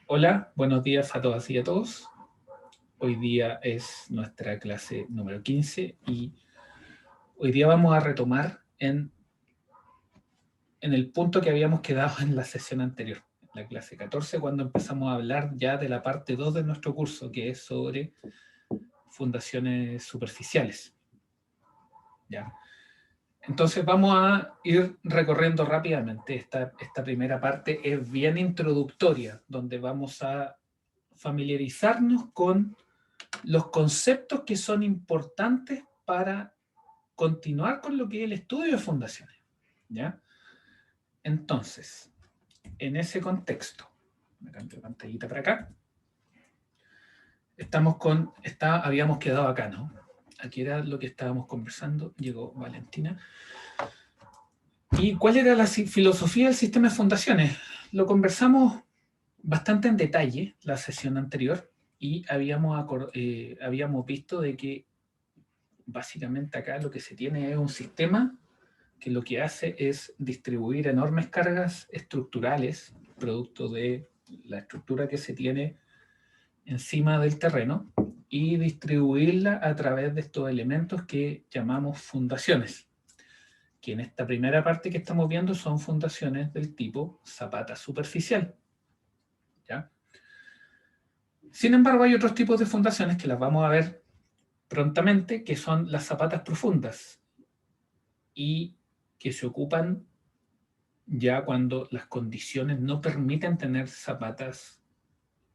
Hola, buenos días a todas y a todos. Hoy día es nuestra clase número 15 y hoy día vamos a retomar en el punto que habíamos quedado en la sesión anterior, en la clase 14, cuando empezamos a hablar ya de la parte 2 de nuestro curso, que es sobre fundaciones superficiales. ¿Ya? Entonces vamos a ir recorriendo rápidamente. Esta primera parte es bien introductoria, donde vamos a familiarizarnos con los conceptos que son importantes para continuar con lo que es el estudio de fundaciones. ¿Ya? Entonces, en ese contexto, me cambio de pantallita para acá, habíamos quedado acá, ¿no? Aquí era lo que estábamos conversando, llegó Valentina. ¿Y cuál era la filosofía del sistema de fundaciones? Lo conversamos bastante en detalle la sesión anterior y habíamos visto de que básicamente acá lo que se tiene es un sistema que lo que hace es distribuir enormes cargas estructurales, producto de la estructura que se tiene encima del terreno, y distribuirla a través de estos elementos que llamamos fundaciones, que en esta primera parte que estamos viendo son fundaciones del tipo zapata superficial. ¿Ya? Sin embargo, hay otros tipos de fundaciones que las vamos a ver prontamente, que son las zapatas profundas y que se ocupan ya cuando las condiciones no permiten tener zapatas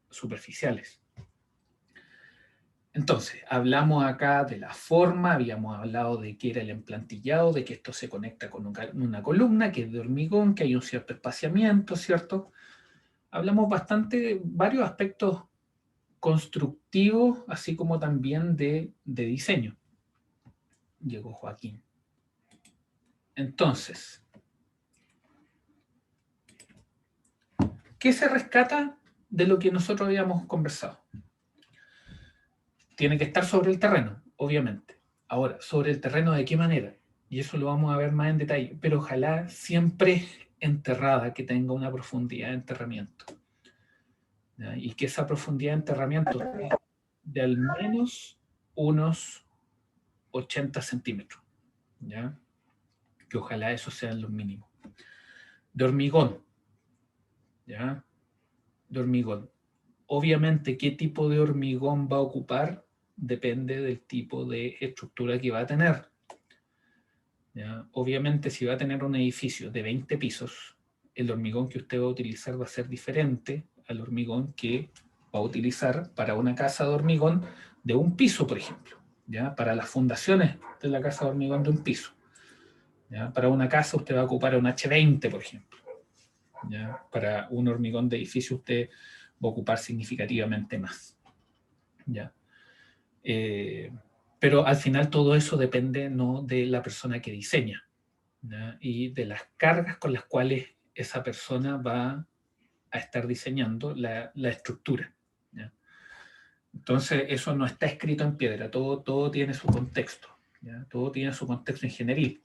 superficiales. Entonces, hablamos acá de la forma, habíamos hablado de qué era el emplantillado, de que esto se conecta con una columna que es de hormigón, que hay un cierto espaciamiento, ¿cierto? Hablamos bastante, varios aspectos constructivos, así como también de diseño. Llegó Joaquín. Entonces, ¿qué se rescata de lo que nosotros habíamos conversado? Tiene que estar sobre el terreno, obviamente. Ahora, ¿sobre el terreno de qué manera? Y eso lo vamos a ver más en detalle, pero ojalá siempre enterrada, que tenga una profundidad de enterramiento. ¿Ya? Y que esa profundidad de enterramiento sea de al menos unos 80 centímetros. ¿Ya? Que ojalá eso sean los mínimos. De hormigón. ¿Ya? De hormigón. Obviamente, ¿qué tipo de hormigón va a ocupar? Depende del tipo de estructura que va a tener. ¿Ya? Obviamente, si va a tener un edificio de 20 pisos, el hormigón que usted va a utilizar va a ser diferente al hormigón que va a utilizar para una casa de hormigón de un piso, por ejemplo. ¿Ya? Para las fundaciones de la casa de hormigón de un piso. ¿Ya? Para una casa usted va a ocupar un H20, por ejemplo. ¿Ya? Para un hormigón de edificio usted va a ocupar significativamente más. ¿Ya? Pero al final todo eso depende, ¿no?, de la persona que diseña, ¿ya? Y de las cargas con las cuales esa persona va a estar diseñando la estructura. ¿Ya? Entonces eso no está escrito en piedra, todo tiene su contexto. ¿Ya? Todo tiene su contexto ingenieril.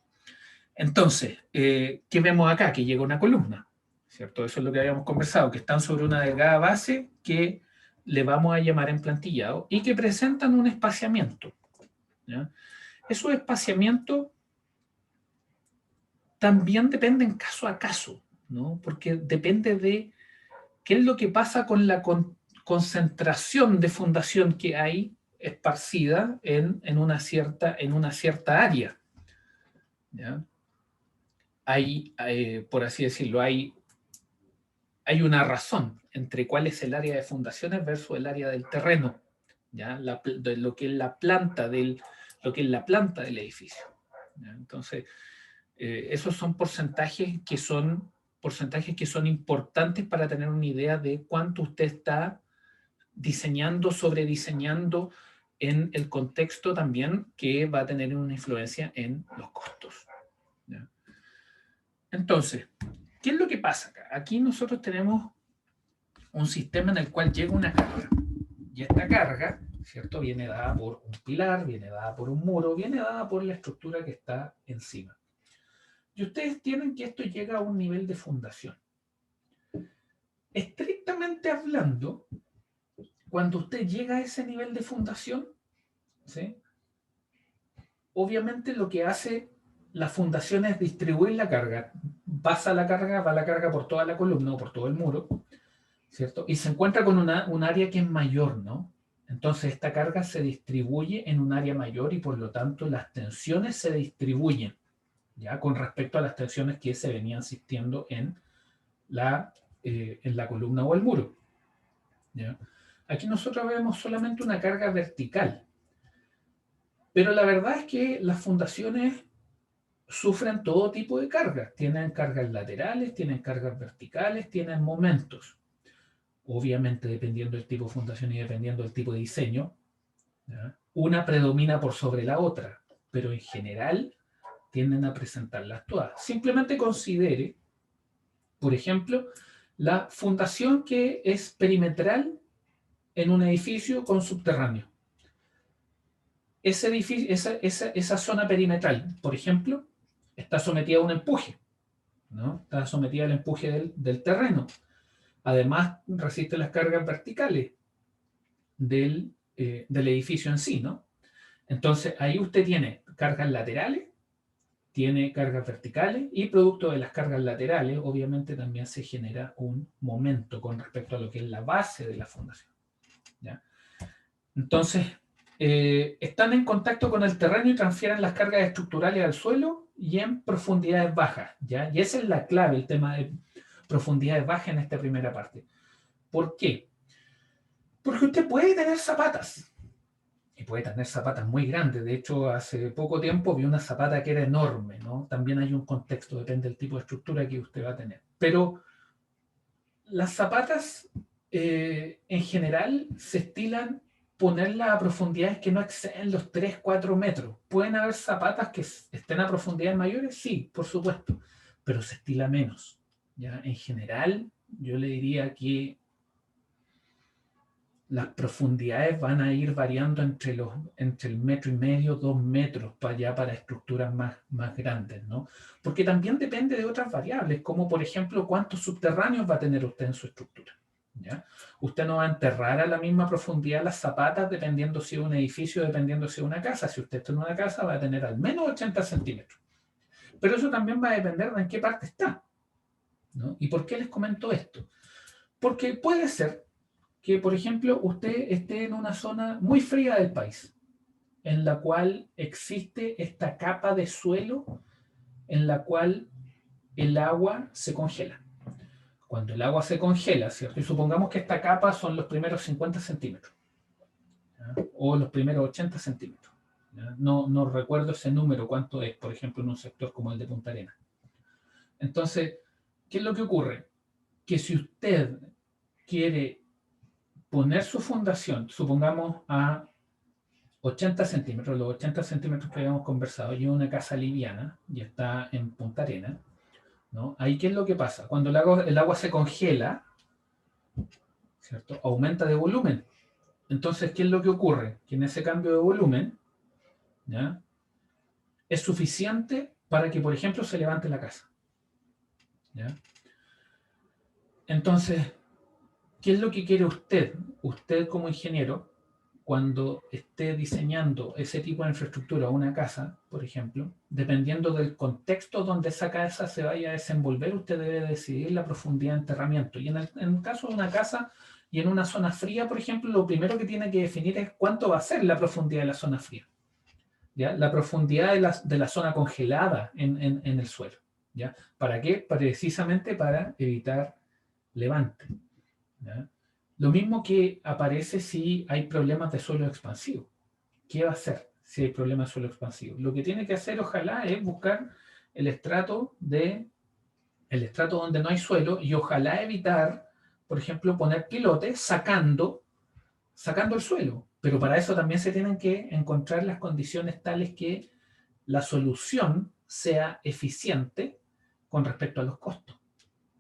Entonces, ¿qué vemos acá? Que llega una columna, ¿cierto? Eso es lo que habíamos conversado, que están sobre una delgada base que le vamos a llamar emplantillado y que presentan un espaciamiento. ¿Ya? Esos espaciamientos también dependen caso a caso, ¿no? Porque depende de qué es lo que pasa con la concentración de fundación que hay esparcida en una cierta área. ¿Ya? Por así decirlo, hay una razón entre cuál es el área de fundaciones versus el área del terreno, ¿ya? De lo que es la planta lo que es la planta del edificio. ¿Ya? Entonces, esos son porcentajes que son importantes para tener una idea de cuánto usted está diseñando, sobrediseñando en el contexto también, que va a tener una influencia en los costos. ¿Ya? Entonces, ¿qué es lo que pasa acá? Aquí nosotros tenemos un sistema en el cual llega una carga. Y esta carga, ¿cierto?, viene dada por un pilar, viene dada por un muro, viene dada por la estructura que está encima. Y ustedes tienen que esto llega a un nivel de fundación. estrictamente hablando, cuando usted llega a ese nivel de fundación, ¿sí? Obviamente lo que hace la fundación es distribuir la carga. Va la carga por toda la columna o por todo el muro, ¿cierto? Y se encuentra con un área que es mayor, ¿no? Entonces esta carga se distribuye en un área mayor y por lo tanto las tensiones se distribuyen, ¿ya? Con respecto a las tensiones que se venían existiendo en la columna o el muro, ¿ya? Aquí nosotros vemos solamente una carga vertical, pero la verdad es que las fundaciones sufren todo tipo de cargas. Tienen cargas laterales, tienen cargas verticales, tienen momentos. Obviamente, dependiendo del tipo de fundación y dependiendo del tipo de diseño, ¿ya? Una predomina por sobre la otra, pero en general tienden a presentarlas todas. Simplemente considere, por ejemplo, la fundación que es perimetral en un edificio con subterráneo. Ese edificio, esa zona perimetral, por ejemplo, está sometida a un empuje, ¿no? Está sometida al empuje del terreno. Además, resiste las cargas verticales del edificio en sí, ¿no? Entonces, ahí usted tiene cargas laterales, tiene cargas verticales y producto de las cargas laterales, obviamente también se genera un momento con respecto a lo que es la base de la fundación, ¿ya? Entonces, están en contacto con el terreno y transfieren las cargas estructurales al suelo y en profundidades bajas, ¿ya? Y esa es la clave, el tema de profundidades bajas en esta primera parte. ¿Por qué? Porque usted puede tener zapatas, y puede tener zapatas muy grandes. De hecho, hace poco tiempo vi una zapata que era enorme, ¿no? También hay un contexto, depende del tipo de estructura que usted va a tener. Pero las zapatas, en general, se estilan ponerlas a profundidades que no exceden los 3, 4 metros. ¿Pueden haber zapatas que estén a profundidades mayores? Sí, por supuesto, pero se estila menos, ¿ya? En general, yo le diría que las profundidades van a ir variando entre el 1,5 metros, 2 metros para allá, para estructuras más grandes, ¿no? Porque también depende de otras variables, como por ejemplo cuántos subterráneos va a tener usted en su estructura, ¿ya? Usted no va a enterrar a la misma profundidad las zapatas dependiendo si es un edificio, dependiendo si es una casa. Si usted está en una casa va a tener al menos 80 centímetros. Pero eso también va a depender de en qué parte está, ¿no? ¿Y por qué les comento esto? Porque puede ser que, por ejemplo, usted esté en una zona muy fría del país, en la cual existe esta capa de suelo en la cual el agua se congela. Cuando el agua se congela, ¿cierto? Y supongamos que esta capa son los primeros 50 centímetros, ¿ya? O los primeros 80 centímetros. ¿Ya? No recuerdo ese número, cuánto es, por ejemplo, en un sector como el de Punta Arenas. Entonces, ¿qué es lo que ocurre? Que si usted quiere poner su fundación, supongamos a 80 centímetros, los 80 centímetros que habíamos conversado, y una casa liviana y está en Punta Arenas, ¿no? Ahí, ¿qué es lo que pasa? Cuando el agua se congela, ¿cierto? Aumenta de volumen. Entonces, ¿qué es lo que ocurre? Que en ese cambio de volumen, ¿ya? Es suficiente para que, por ejemplo, se levante la casa, ¿ya? Entonces, ¿qué es lo que quiere usted? Usted como ingeniero, cuando esté diseñando ese tipo de infraestructura, una casa, por ejemplo, dependiendo del contexto donde esa casa se vaya a desenvolver, usted debe decidir la profundidad de enterramiento. Y en el caso de una casa y en una zona fría, por ejemplo, lo primero que tiene que definir es cuánto va a ser la profundidad de la zona fría, ¿ya? La profundidad de la zona congelada en el suelo, ¿ya? ¿Para qué? Precisamente para evitar levante, ¿ya? Lo mismo que aparece si hay problemas de suelo expansivo. ¿Qué va a hacer si hay problemas de suelo expansivo? Lo que tiene que hacer, ojalá, es buscar el estrato donde no hay suelo y ojalá evitar, por ejemplo, poner pilotes sacando el suelo. Pero para eso también se tienen que encontrar las condiciones tales que la solución sea eficiente con respecto a los costos,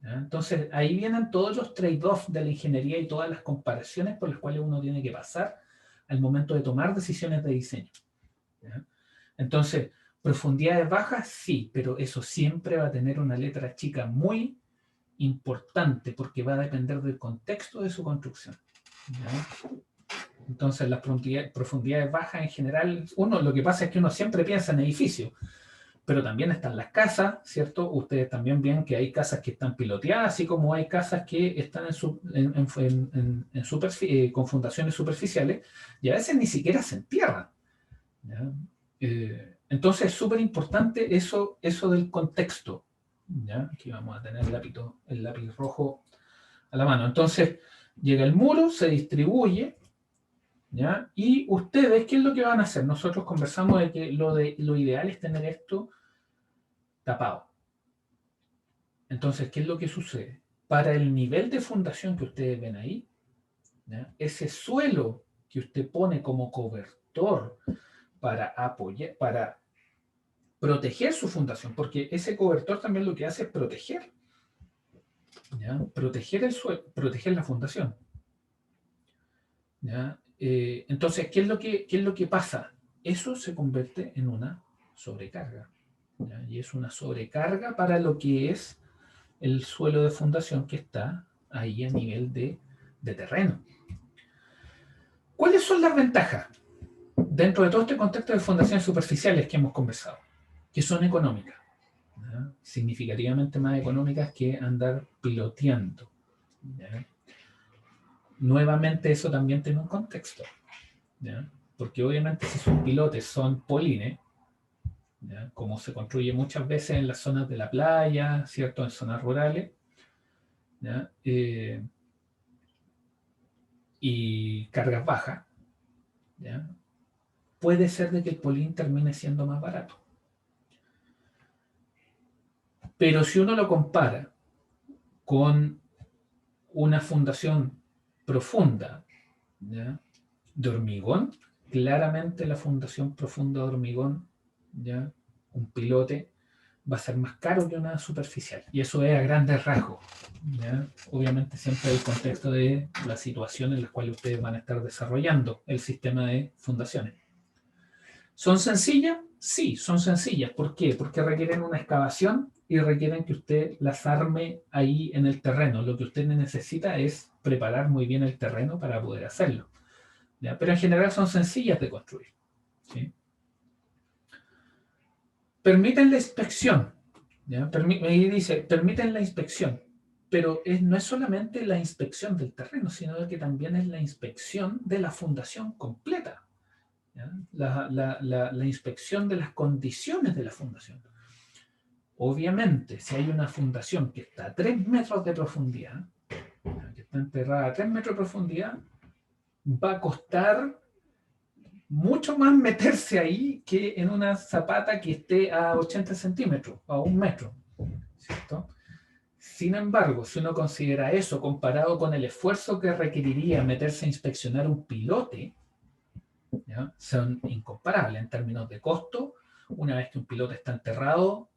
¿ya? Entonces, ahí vienen todos los trade-offs de la ingeniería y todas las comparaciones por las cuales uno tiene que pasar al momento de tomar decisiones de diseño, ¿ya? Entonces, profundidades bajas, sí, pero eso siempre va a tener una letra chica muy importante porque va a depender del contexto de su construcción. ¿Ya? Entonces, las profundidades bajas en general, lo que pasa es que uno siempre piensa en edificios, pero también están las casas, ¿cierto? Ustedes también ven que hay casas que están piloteadas, así como hay casas que están con fundaciones superficiales y a veces ni siquiera se entierran. ¿Ya? Entonces, es súper importante eso del contexto. ¿Ya? Aquí vamos a tener el lápiz rojo a la mano. Entonces, llega el muro, se distribuye, ¿ya? Y ustedes, ¿qué es lo que van a hacer? Nosotros conversamos de que lo ideal es tener esto tapado. Entonces, ¿qué es lo que sucede? Para el nivel de fundación que ustedes ven ahí, ¿ya? Ese suelo que usted pone como cobertor para apoyar, para proteger su fundación, porque ese cobertor también lo que hace es proteger, ¿ya? Proteger el suelo, proteger la fundación, ¿ya? Entonces, ¿qué es lo que pasa? Eso se convierte en una sobrecarga, ¿ya? Y es una sobrecarga para lo que es el suelo de fundación que está ahí a nivel de terreno. ¿Cuáles son las ventajas dentro de todo este contexto de fundaciones superficiales que hemos conversado? Que son económicas, ¿ya? Significativamente más económicas que andar piloteando, ¿ya? Nuevamente eso también tiene un contexto, ¿ya? Porque obviamente si sus pilotes son polines, ¿ya? Como se construye muchas veces en las zonas de la playa, ¿cierto? En zonas rurales, ¿ya? Y cargas bajas, ¿ya? Puede ser de que el polín termine siendo más barato. Pero si uno lo compara con una fundación profunda, ¿ya? De hormigón, claramente la fundación profunda de hormigón, ¿ya? Un pilote, va a ser más caro que una superficial. Y eso es a grandes rasgos, ¿ya? Obviamente siempre hay el contexto de la situación en la cual ustedes van a estar desarrollando el sistema de fundaciones. ¿Son sencillas? Sí, son sencillas. ¿Por qué? Porque requieren una excavación y requieren que usted las arme ahí en el terreno. Lo que usted necesita es preparar muy bien el terreno para poder hacerlo, ¿ya? Pero en general son sencillas de construir, ¿sí? Permiten la inspección, ¿ya? Ahí dice, permiten la inspección, pero no es solamente la inspección del terreno, sino que también es la inspección de la fundación completa, ¿ya? La inspección de las condiciones de la fundación. Obviamente, si hay una fundación que está a 3 metros de profundidad, que está enterrada a 3 metros de profundidad, va a costar mucho más meterse ahí que en una zapata que esté a 80 centímetros, a 1 metro, ¿cierto? Sin embargo, si uno considera eso comparado con el esfuerzo que requeriría meterse a inspeccionar un pilote, ¿ya? Son incomparables en términos de costo. Una vez que un pilote está enterrado,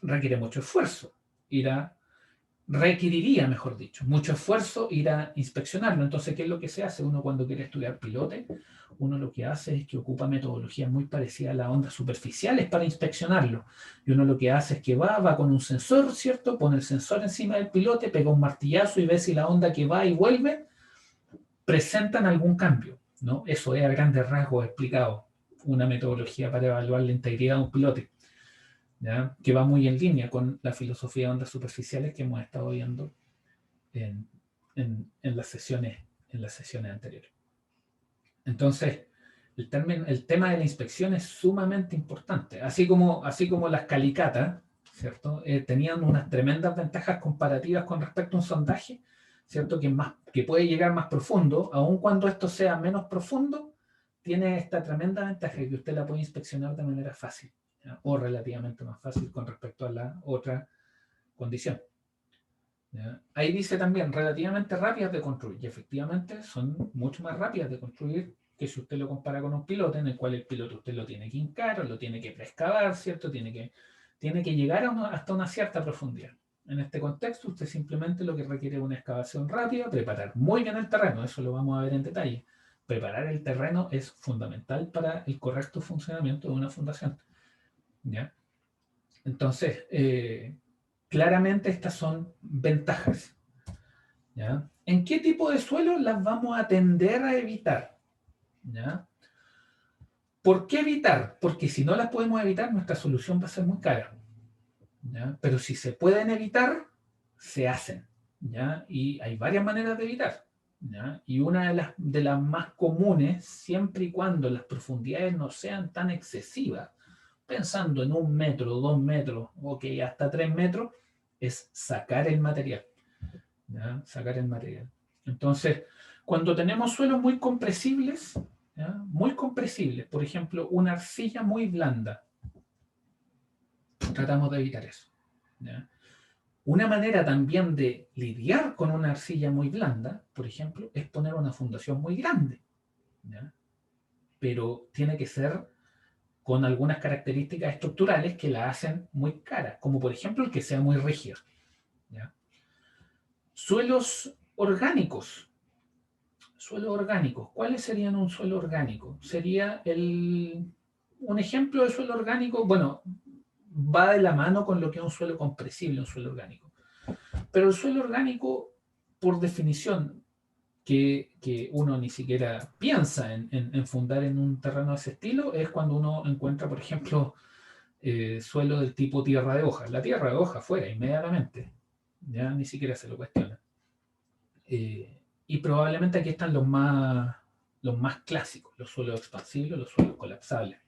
requiere mucho esfuerzo. Requeriría, mejor dicho, mucho esfuerzo ir a inspeccionarlo. Entonces, ¿qué es lo que se hace? Uno cuando quiere estudiar pilote, uno lo que hace es que ocupa metodologías muy parecidas a las ondas superficiales para inspeccionarlo. Y uno lo que hace es que va con un sensor, ¿cierto? Pone el sensor encima del pilote, pega un martillazo y ve si la onda que va y vuelve presentan algún cambio, ¿no? Eso es a grandes rasgos explicado, una metodología para evaluar la integridad de un pilote, ¿ya? Que va muy en línea con la filosofía de ondas superficiales que hemos estado viendo en, en las sesiones anteriores. Entonces, el tema de la inspección es sumamente importante, así como las calicatas, ¿cierto? Tenían unas tremendas ventajas comparativas con respecto a un sondaje, ¿cierto? Que puede llegar más profundo, aun cuando esto sea menos profundo, tiene esta tremenda ventaja que usted la puede inspeccionar de manera fácil, ¿ya? O relativamente más fácil con respecto a la otra condición, ¿ya? Ahí dice también relativamente rápidas de construir, y efectivamente son mucho más rápidas de construir que si usted lo compara con un pilote, en el cual el piloto usted lo tiene que hincar o lo tiene que preexcavar, ¿cierto? Tiene que llegar hasta una cierta profundidad. En este contexto, usted simplemente lo que requiere es una excavación rápida, preparar muy bien el terreno, eso lo vamos a ver en detalle. Preparar el terreno es fundamental para el correcto funcionamiento de una fundación, ¿ya? Entonces, claramente estas son ventajas. ¿Ya? ¿En qué tipo de suelo las vamos a tender a evitar? ¿Ya? ¿Por qué evitar? Porque si no las podemos evitar, nuestra solución va a ser muy cara. ¿Ya? Pero si se pueden evitar, se hacen. ¿Ya? Y hay varias maneras de evitar. ¿Ya? Y una de las más comunes, siempre y cuando las profundidades no sean tan excesivas, pensando en 1 metro, 2 metros, ok, hasta 3 metros, es sacar el material. ¿Ya? Sacar el material. Entonces, cuando tenemos suelos muy compresibles, ¿ya? Muy compresibles, por ejemplo, una arcilla muy blanda, tratamos de evitar eso. ¿Ya? Una manera también de lidiar con una arcilla muy blanda, por ejemplo, es poner una fundación muy grande. ¿Ya? Pero tiene que ser con algunas características estructurales que la hacen muy cara, como por ejemplo el que sea muy rígido. ¿Ya? Suelos orgánicos. Suelos orgánicos. ¿Cuáles serían un suelo orgánico? Sería un ejemplo de suelo orgánico, bueno, va de la mano con lo que es un suelo compresible, un suelo orgánico. Pero el suelo orgánico, por definición, que uno ni siquiera piensa en fundar en un terreno de ese estilo, es cuando uno encuentra, por ejemplo, suelo del tipo tierra de hoja. La tierra de hoja fuera inmediatamente, ya ni siquiera se lo cuestiona. Y probablemente aquí están los más clásicos, los suelos expansibles, los suelos colapsables.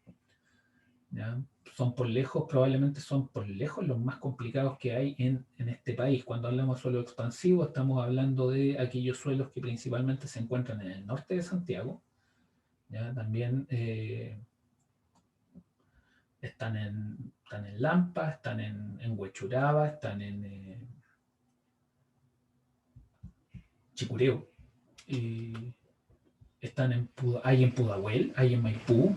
¿Ya? Son por lejos, probablemente son por lejos los más complicados que hay en este país. Cuando hablamos de suelo expansivo, estamos hablando de aquellos suelos que principalmente se encuentran en el norte de Santiago. ¿Ya? También están en Lampa, están en Huechuraba, están en Chicureo. Hay en Pudahuel, hay en Maipú,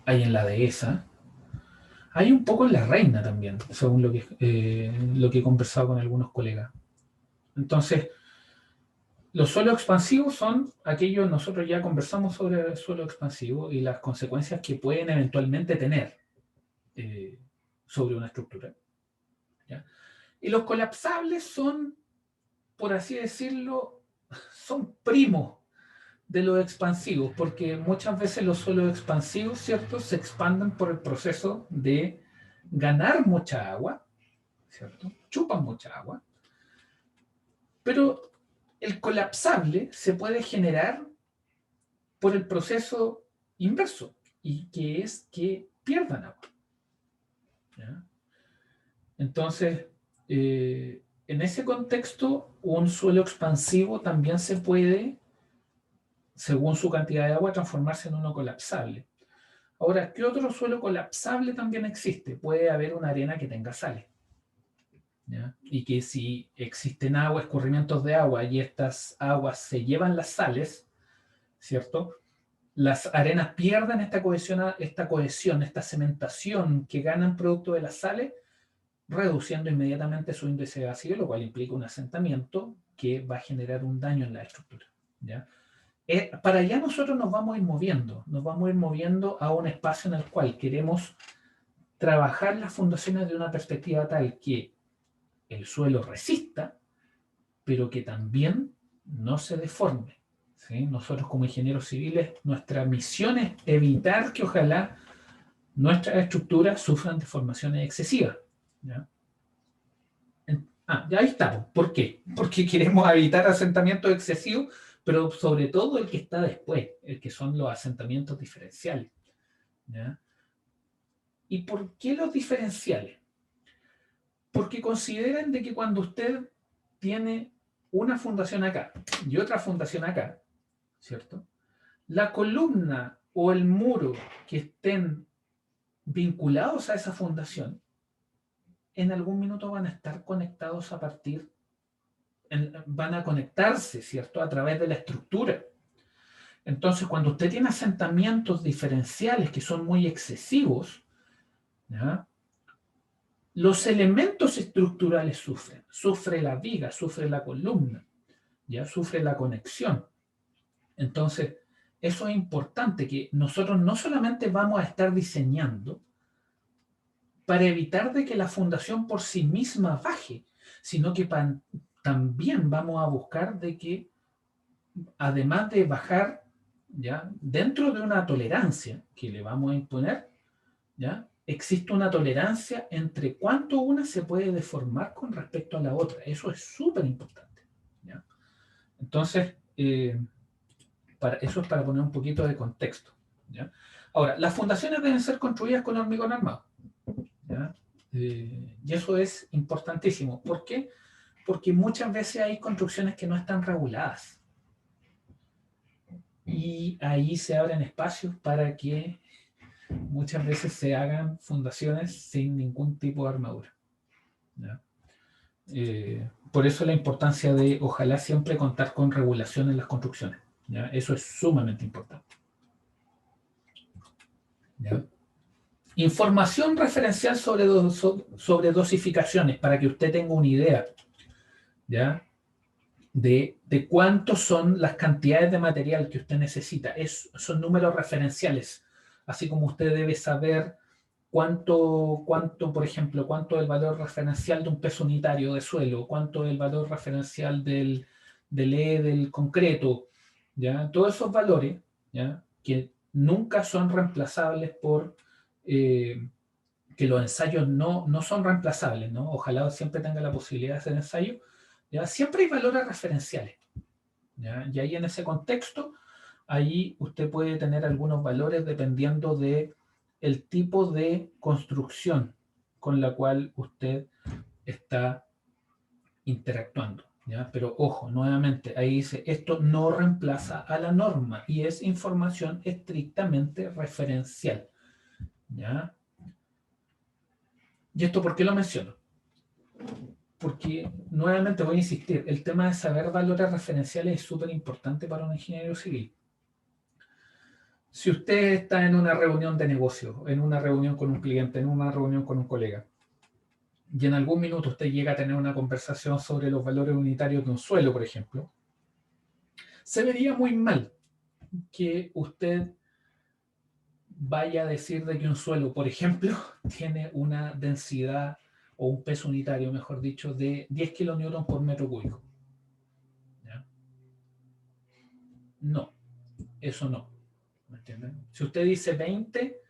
hay en La Dehesa. Hay un poco en La Reina también, según lo que he conversado con algunos colegas. Entonces, los suelos expansivos son aquellos, nosotros ya conversamos sobre el suelo expansivo y las consecuencias que pueden eventualmente tener eh, sobre una estructura. ¿Ya? Y los colapsables son, por así decirlo, son primos de los expansivos, porque muchas veces los suelos expansivos, ¿cierto?, se expanden por el proceso de ganar mucha agua, ¿cierto? Chupan mucha agua, pero el colapsable se puede generar por el proceso inverso, y que es que pierdan agua. ¿Ya? Entonces, en ese contexto, un suelo expansivo también se puede, según su cantidad de agua, transformarse en uno colapsable. Ahora, ¿qué otro suelo colapsable también existe? Puede haber una arena que tenga sales. ¿Ya? Y que si existen agua, escurrimientos de agua y estas aguas se llevan las sales, ¿cierto? Las arenas pierden esta cementación que ganan producto de las sales, reduciendo inmediatamente su índice de vacío, lo cual implica un asentamiento que va a generar un daño en la estructura. ¿Ya? Para allá nosotros nos vamos a ir moviendo a un espacio en el cual queremos trabajar las fundaciones de una perspectiva tal que el suelo resista, pero que también no se deforme. ¿Sí? Nosotros como ingenieros civiles, nuestra misión es evitar que ojalá nuestras estructuras sufran deformaciones excesivas. ¿Ya? Ya ahí estamos. ¿Por qué? Porque queremos evitar asentamientos excesivos, pero sobre todo el que está después, el que son los asentamientos diferenciales. ¿Ya? ¿Y por qué los diferenciales? Porque consideran de que cuando usted tiene una fundación acá y otra fundación acá, ¿cierto? La columna o el muro que estén vinculados a esa fundación, en algún minuto van a estar conectados van a conectarse, ¿cierto? A través de la estructura. Entonces, cuando usted tiene asentamientos diferenciales que son muy excesivos, ¿ya? Los elementos estructurales sufren. Sufre la viga, sufre la columna, ¿ya? Sufre la conexión. Entonces, eso es importante, que nosotros no solamente vamos a estar diseñando para evitar de que la fundación por sí misma baje, sino que también vamos a buscar de que, además de bajar, ¿ya?, dentro de una tolerancia que le vamos a imponer, ¿ya?, existe una tolerancia entre cuánto una se puede deformar con respecto a la otra. Eso es súper importante, ¿ya? Entonces, eso es para poner un poquito de contexto, ¿ya? Ahora, las fundaciones deben ser construidas con hormigón armado, ¿ya? Y eso es importantísimo. ¿Por qué? Porque muchas veces hay construcciones que no están reguladas. Y ahí se abren espacios para que muchas veces se hagan fundaciones sin ningún tipo de armadura, ¿ya? Por eso la importancia de, ojalá siempre contar con regulación en las construcciones, ¿ya? Eso es sumamente importante, ¿ya? Información referencial sobre dosificaciones, para que usted tenga una idea, ¿ya?, de cuántos son las cantidades de material que usted necesita. Son números referenciales, así como usted debe saber cuánto, por ejemplo, cuánto es el valor referencial de un peso unitario de suelo, cuánto es el valor referencial del del concreto, ¿ya? Todos esos valores, ¿ya?, que nunca son reemplazables por... que los ensayos no son reemplazables, ¿no? Ojalá siempre tenga la posibilidad de hacer ensayos, ¿ya? Siempre hay valores referenciales, ¿ya? Y ahí en ese contexto, ahí usted puede tener algunos valores dependiendo de el tipo de construcción con la cual usted está interactuando, ¿ya? Pero ojo, nuevamente, ahí dice, esto no reemplaza a la norma y es información estrictamente referencial, ¿ya? ¿Y esto por qué lo menciono? Porque, nuevamente voy a insistir, el tema de saber valores referenciales es súper importante para un ingeniero civil. Si usted está en una reunión de negocio, en una reunión con un cliente, en una reunión con un colega, y en algún minuto usted llega a tener una conversación sobre los valores unitarios de un suelo, por ejemplo, se vería muy mal que usted vaya a decir de que un suelo, por ejemplo, tiene una densidad o un peso unitario, mejor dicho, de 10 kilonewtons por metro cúbico, ¿ya? No, eso no. ¿Me entienden? Si usted dice 20,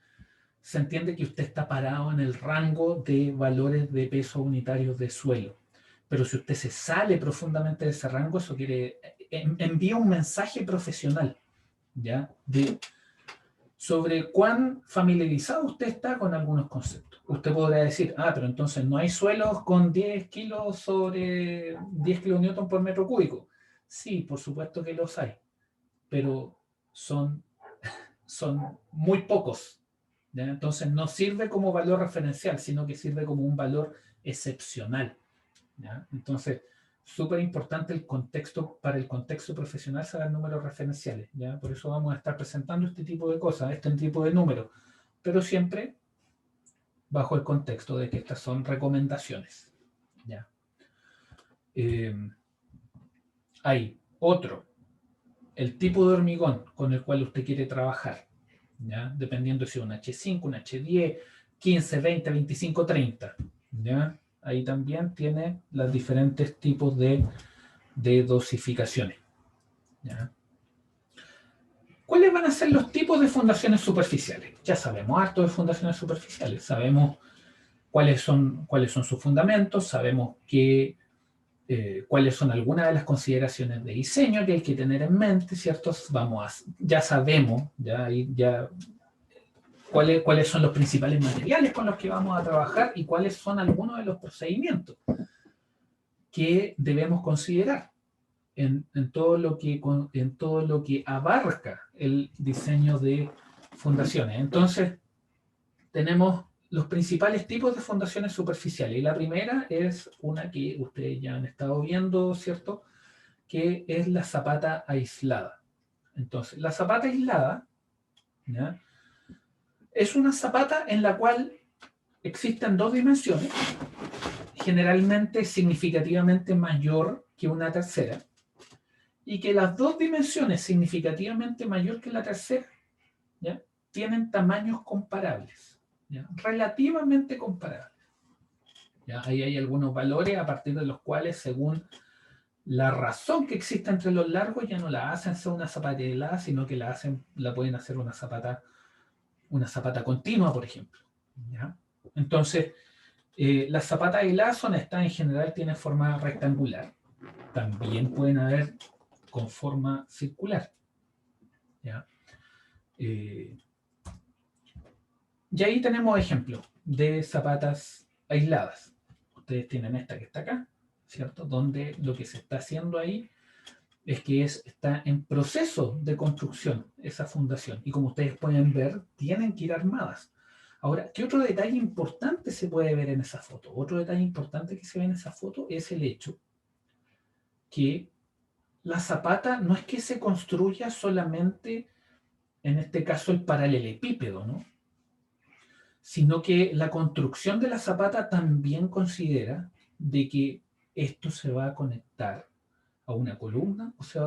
se entiende que usted está parado en el rango de valores de peso unitarios de suelo. Pero si usted se sale profundamente de ese rango, eso quiere envía un mensaje profesional, ¿ya?, sobre cuán familiarizado usted está con algunos conceptos. Usted podrá decir, pero entonces no hay suelos con 10 kilos sobre 10 kilonewtons por metro cúbico. Sí, por supuesto que los hay, pero son muy pocos, ¿ya? Entonces no sirve como valor referencial, sino que sirve como un valor excepcional, ¿ya? Entonces, súper importante el contexto, para el contexto profesional, saber números referenciales, ¿ya? Por eso vamos a estar presentando este tipo de cosas, este tipo de números, pero siempre bajo el contexto de que estas son recomendaciones, ¿ya? Hay otro, el tipo de hormigón con el cual usted quiere trabajar, ¿ya? Dependiendo si es un H5, un H10, 15, 20, 25, 30, ¿ya? Ahí también tiene los diferentes tipos de dosificaciones, ¿ya? ¿Cuáles van a ser los tipos de fundaciones superficiales? Ya sabemos harto de fundaciones superficiales, sabemos cuáles son sus fundamentos, sabemos cuáles son algunas de las consideraciones de diseño que hay que tener en mente, ¿cierto? Ya sabemos, cuáles son los principales materiales con los que vamos a trabajar y cuáles son algunos de los procedimientos que debemos considerar en todo lo que abarca el diseño de fundaciones. Entonces, tenemos los principales tipos de fundaciones superficiales. Y la primera es una que ustedes ya han estado viendo, ¿cierto?, que es la zapata aislada. Entonces, la zapata aislada, ¿ya?, es una zapata en la cual existen dos dimensiones, generalmente significativamente mayor que una tercera, y que las dos dimensiones significativamente mayor que la tercera, ¿ya?, tienen tamaños comparables, ¿ya? Relativamente comparables. ¿Ya? Ahí hay algunos valores a partir de los cuales, según la razón que existe entre los largos, ya no la hacen ser una zapata helada, sino que la pueden hacer una zapata continua, por ejemplo. ¿Ya? Entonces, las zapatas heladas son estas, en general tienen forma rectangular. También pueden haber con forma circular. ¿Ya? Y ahí tenemos ejemplos de zapatas aisladas. Ustedes tienen esta que está acá, ¿cierto? Donde lo que se está haciendo ahí es que está en proceso de construcción esa fundación. Y como ustedes pueden ver, tienen que ir armadas. Ahora, ¿qué otro detalle importante se puede ver en esa foto? Otro detalle importante que se ve en esa foto es el hecho que la zapata no es que se construya solamente, en este caso, el paralelepípedo, ¿no? Sino que la construcción de la zapata también considera de que esto se va a conectar a una columna o se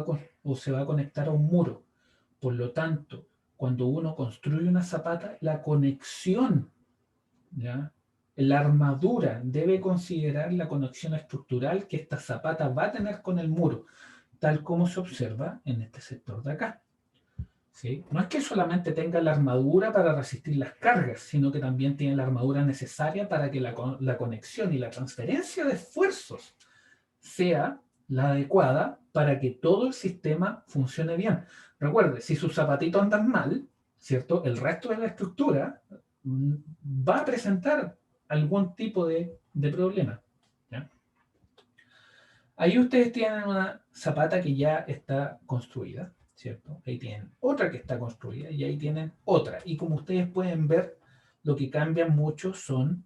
va a conectar a un muro. Por lo tanto, cuando uno construye una zapata, la conexión, ¿ya? La armadura debe considerar la conexión estructural que esta zapata va a tener con el muro, tal como se observa en este sector de acá. ¿Sí? No es que solamente tenga la armadura para resistir las cargas, sino que también tiene la armadura necesaria para que la conexión y la transferencia de esfuerzos sea la adecuada para que todo el sistema funcione bien. Recuerde, si sus zapatitos andan mal, ¿cierto? El resto de la estructura va a presentar algún tipo de problema. ¿Ya? Ahí ustedes tienen una zapata que ya está construida, ¿cierto? Ahí tienen otra que está construida y ahí tienen otra. Y como ustedes pueden ver, lo que cambia mucho son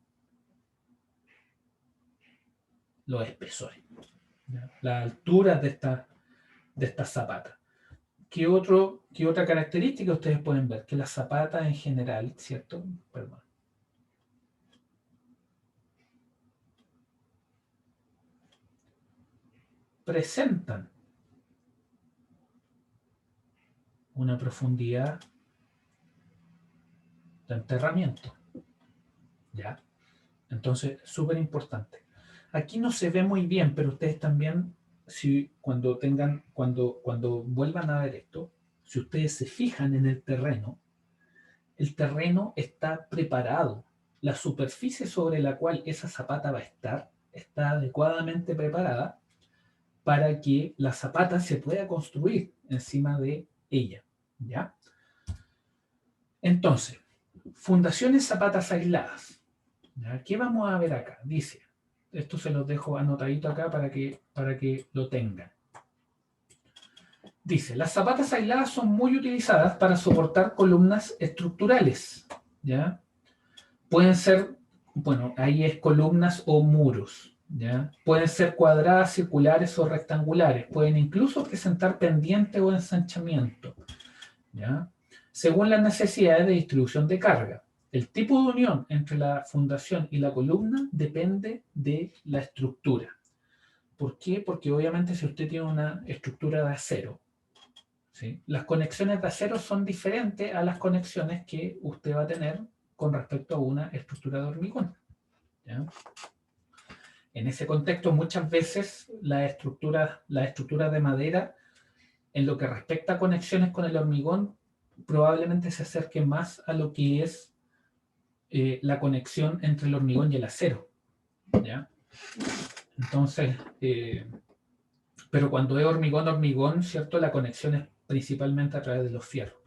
los espesores, ¿ya? Las alturas de estas zapatas. ¿Qué otra característica ustedes pueden ver? Que las zapatas en general, ¿cierto? Perdón. Presentan una profundidad de enterramiento. ¿Ya? Entonces, súper importante. Aquí no se ve muy bien, pero ustedes también, cuando vuelvan a ver esto, si ustedes se fijan en el terreno está preparado. La superficie sobre la cual esa zapata va a estar está adecuadamente preparada para que la zapata se pueda construir encima de ella. ¿Ya? Entonces, fundaciones zapatas aisladas. ¿Ya? ¿Qué vamos a ver acá? Dice, esto se los dejo anotadito acá para que lo tengan. Dice, las zapatas aisladas son muy utilizadas para soportar columnas estructurales. ¿Ya? Pueden ser, bueno, ahí es columnas o muros. ¿Ya? Pueden ser cuadradas, circulares o rectangulares. Pueden incluso presentar pendiente o ensanchamiento. ¿Ya? Según las necesidades de distribución de carga. El tipo de unión entre la fundación y la columna depende de la estructura. ¿Por qué? Porque obviamente si usted tiene una estructura de acero, ¿sí? Las conexiones de acero son diferentes a las conexiones que usted va a tener con respecto a una estructura de hormigón. ¿Ya? En ese contexto, muchas veces las estructuras de madera, en lo que respecta a conexiones con el hormigón, probablemente se acerque más a lo que es la conexión entre el hormigón y el acero. ¿Ya? Entonces, pero cuando es hormigón, ¿cierto? La conexión es principalmente a través de los fierros.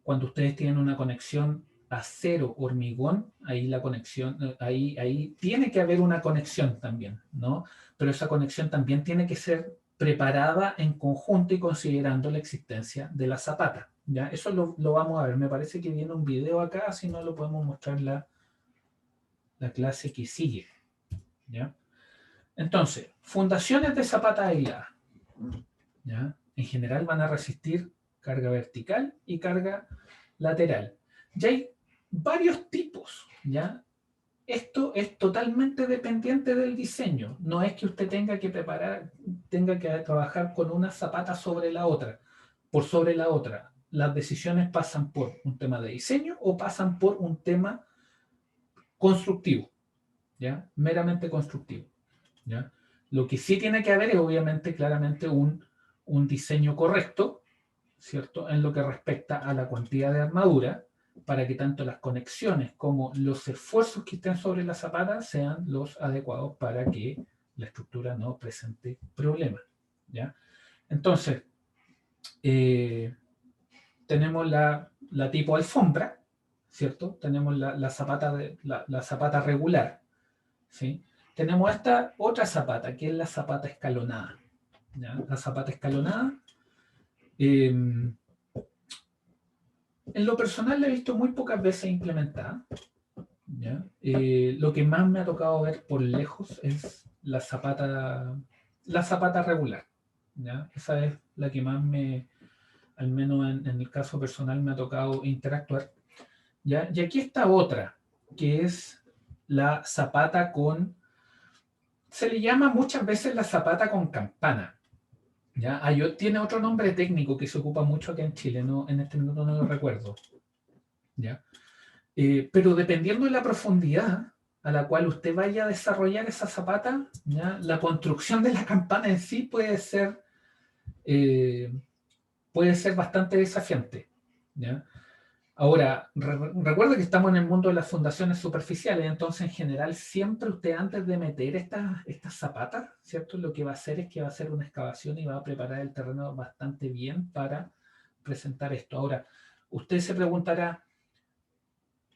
Cuando ustedes tienen una conexión acero-hormigón, ahí la conexión, ahí tiene que haber una conexión también, ¿no? Pero esa conexión también tiene que ser preparada en conjunto y considerando la existencia de la zapata. ¿Ya? Eso lo vamos a ver. Me parece que viene un video acá, si no lo podemos mostrar en la clase que sigue. ¿Ya? Entonces, fundaciones de zapata aislada. ¿Ya? En general van a resistir carga vertical y carga lateral. Y hay varios tipos, ¿ya? Esto es totalmente dependiente del diseño. No es que usted tenga que trabajar con una zapata sobre la otra, por sobre la otra. Las decisiones pasan por un tema de diseño o pasan por un tema constructivo, ¿ya? Meramente constructivo, ¿ya? Lo que sí tiene que haber es obviamente claramente un diseño correcto, ¿cierto? En lo que respecta a la cantidad de armadura, para que tanto las conexiones como los esfuerzos que estén sobre la zapata sean los adecuados para que la estructura no presente problemas, ¿ya? Entonces, tenemos la tipo alfombra, ¿cierto? Tenemos la zapata, la zapata regular, ¿sí? Tenemos esta otra zapata, que es la zapata escalonada, ¿ya? La zapata escalonada, en lo personal la he visto muy pocas veces implementada, ¿ya? Lo que más me ha tocado ver por lejos es la zapata regular, ¿ya? Esa es la que más al menos en el caso personal, me ha tocado interactuar, ¿ya? Y aquí está otra, que es la zapata se le llama muchas veces la zapata con campana, ¿ya? Tiene otro nombre técnico que se ocupa mucho aquí en Chile, no, en este minuto no lo recuerdo, ¿ya? Pero dependiendo de la profundidad a la cual usted vaya a desarrollar esa zapata, ¿ya? La construcción de la campana en sí eh, puede ser bastante desafiante, ¿ya? Ahora, recuerda que estamos en el mundo de las fundaciones superficiales, entonces en general siempre usted antes de meter estas zapatas, ¿cierto? Lo que va a hacer es que va a hacer una excavación y va a preparar el terreno bastante bien para presentar esto. Ahora, usted se preguntará,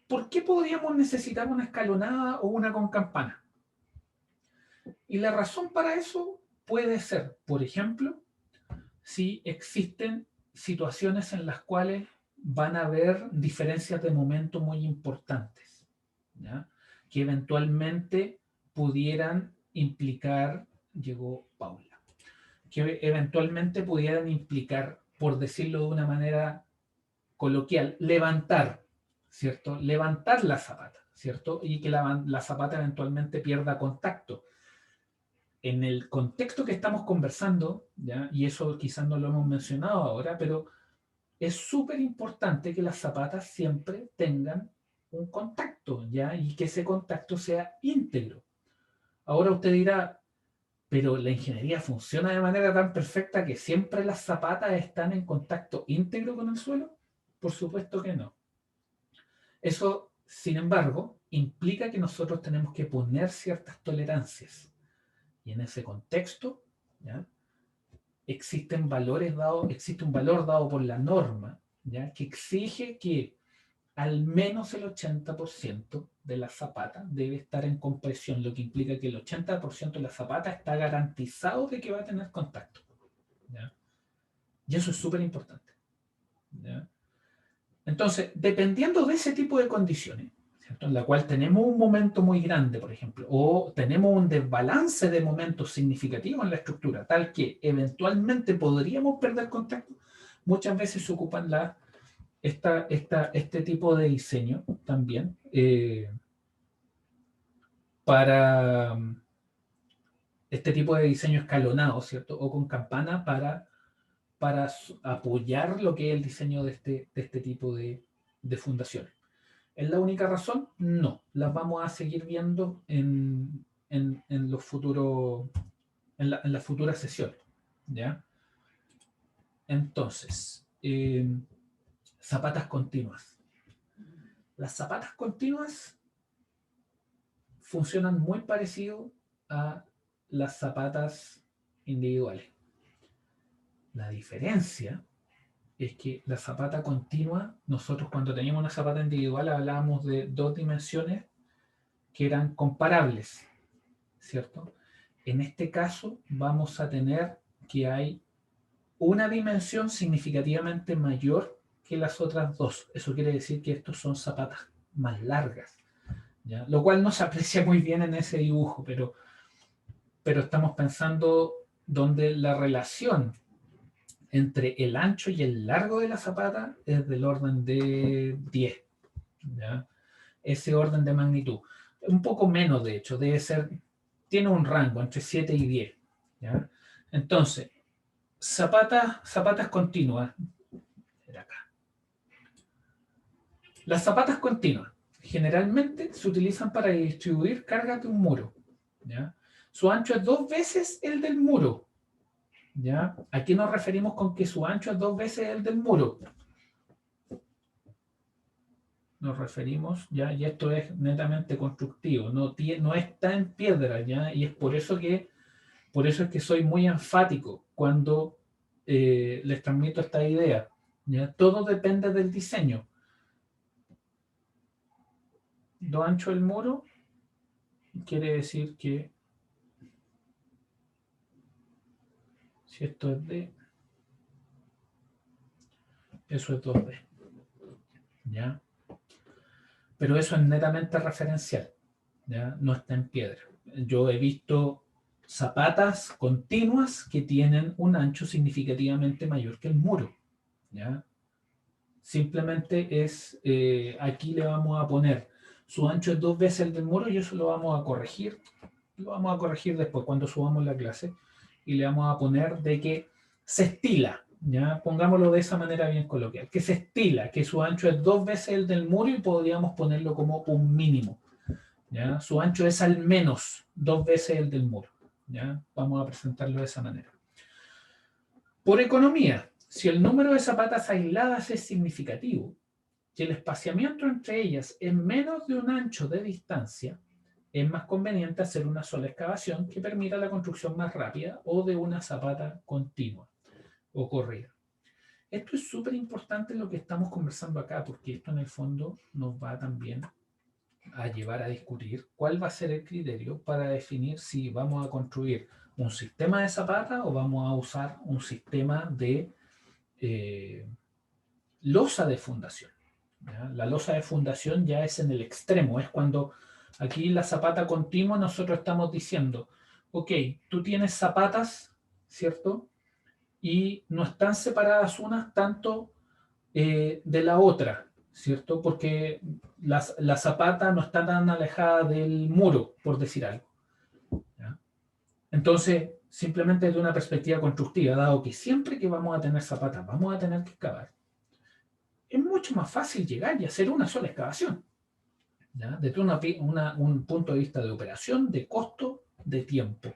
¿por qué podríamos necesitar una escalonada o una con campana? Y la razón para eso puede ser, por ejemplo, si existen situaciones en las cuales van a haber diferencias de momento muy importantes, ¿ya? Que eventualmente pudieran implicar, llegó Paula, que eventualmente pudieran implicar, por decirlo de una manera coloquial, levantar, ¿cierto? Levantar la zapata, ¿cierto? Y que la zapata eventualmente pierda contacto. En el contexto que estamos conversando, ¿ya? Y eso quizás no lo hemos mencionado ahora, pero es súper importante que las zapatas siempre tengan un contacto, ¿ya? Y que ese contacto sea íntegro. Ahora usted dirá, pero la ingeniería funciona de manera tan perfecta que siempre las zapatas están en contacto íntegro con el suelo. Por supuesto que no. Eso, sin embargo, implica que nosotros tenemos que poner ciertas tolerancias. Y en ese contexto, ¿ya? Existe un valor dado por la norma, ¿ya? Que exige que al menos el 80% de la zapata debe estar en compresión, lo que implica que el 80% de la zapata está garantizado de que va a tener contacto, ¿ya? Y eso es súper importante, ¿ya? Entonces, dependiendo de ese tipo de condiciones, ¿cierto? En la cual tenemos un momento muy grande, por ejemplo, o tenemos un desbalance de momentos significativos en la estructura, tal que eventualmente podríamos perder contacto, muchas veces se ocupan este tipo de diseño también para este tipo de diseño escalonado, ¿cierto? O con campana para apoyar lo que es el diseño de este tipo de fundaciones. ¿Es la única razón? No. Las vamos a seguir viendo en los futuros, en las futuras sesiones, ¿ya? Entonces, zapatas continuas. Las zapatas continuas funcionan muy parecido a las zapatas individuales. La diferencia es que la zapata continua, nosotros cuando teníamos una zapata individual hablábamos de dos dimensiones que eran comparables, ¿cierto? En este caso vamos a tener que hay una dimensión significativamente mayor que las otras dos. Eso quiere decir que estos son zapatas más largas, ¿ya? Lo cual no se aprecia muy bien en ese dibujo, pero estamos pensando donde la relación entre el ancho y el largo de la zapata es del orden de 10, ¿ya? Ese orden de magnitud. Un poco menos, de hecho, tiene un rango entre 7 y 10, ¿ya? Entonces, zapatas continuas. Acá. Las zapatas continuas. generalmente se utilizan para distribuir cargas de un muro, ¿ya? Su ancho es 2 veces el del muro, ¿ya? ¿A qué nos referimos con que su ancho es 2 veces el del muro? Nos referimos, ¿ya? Y esto es netamente constructivo, no está en piedra, ¿ya? Y es por eso es que soy muy enfático cuando les transmito esta idea, ¿ya? Todo depende del diseño. Lo ancho del muro quiere decir que si esto es D, eso es 2D, ¿ya? Pero eso es netamente referencial, ¿ya? No está en piedra. Yo he visto zapatas continuas que tienen un ancho significativamente mayor que el muro, ¿ya? Simplemente es, aquí le vamos a poner, su ancho es 2 veces el del muro y eso lo vamos a corregir. Lo vamos a corregir después cuando subamos la clase y le vamos a poner de que se estila, ¿ya? Pongámoslo de esa manera bien coloquial, que se estila, que su ancho es 2 veces el del muro y podríamos ponerlo como un mínimo, ¿ya? Su ancho es al menos 2 veces el del muro, ¿ya? Vamos a presentarlo de esa manera. Por economía, si el número de zapatas aisladas es significativo, que el espaciamiento entre ellas es menos de un ancho de distancia, es más conveniente hacer una sola excavación que permita la construcción más rápida o de una zapata continua o corrida. Esto es súper importante en lo que estamos conversando acá, porque esto en el fondo nos va también a llevar a discutir cuál va a ser el criterio para definir si vamos a construir un sistema de zapata o vamos a usar un sistema de losa de fundación. ¿Ya? La losa de fundación ya es en el extremo, es cuando aquí la zapata continua nosotros estamos diciendo, ok, tú tienes zapatas, ¿cierto? Y no están separadas unas tanto de la otra, ¿cierto? Porque la zapata no está tan alejada del muro, por decir algo. ¿Ya? Entonces, simplemente de una perspectiva constructiva, dado que siempre que vamos a tener zapatas vamos a tener que excavar, es mucho más fácil llegar y hacer una sola excavación, ¿ya? Desde un punto de vista de operación, de costo, de tiempo.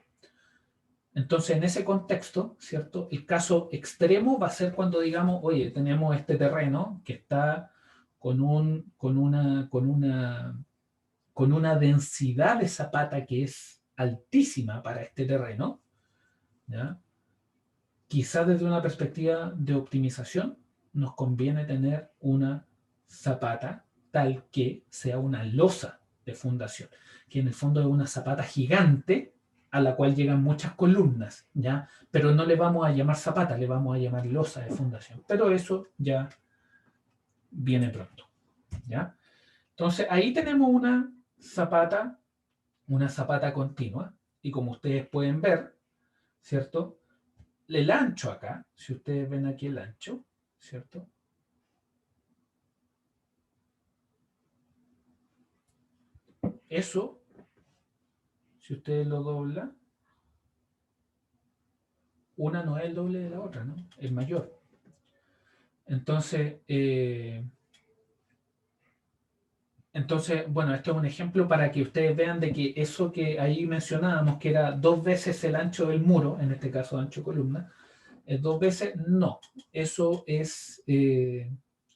Entonces, en ese contexto, ¿cierto? El caso extremo va a ser cuando digamos, oye, tenemos este terreno que está con una densidad de zapata que es altísima para este terreno, ¿ya? Quizás desde una perspectiva de optimización nos conviene tener una zapata tal que sea una losa de fundación, que en el fondo es una zapata gigante a la cual llegan muchas columnas, ¿ya? Pero no le vamos a llamar zapata, le vamos a llamar losa de fundación. Pero eso ya viene pronto, ¿ya? Entonces ahí tenemos una zapata continua, y como ustedes pueden ver, ¿cierto? El ancho acá, si ustedes ven aquí el ancho, ¿cierto? Eso, si ustedes lo doblan, una no es el doble de la otra, ¿no? Es mayor. Entonces, bueno, esto es un ejemplo para que ustedes vean de que eso que ahí mencionábamos, que era 2 veces el ancho del muro, en este caso ancho columna, es 2 veces, no. Eso es,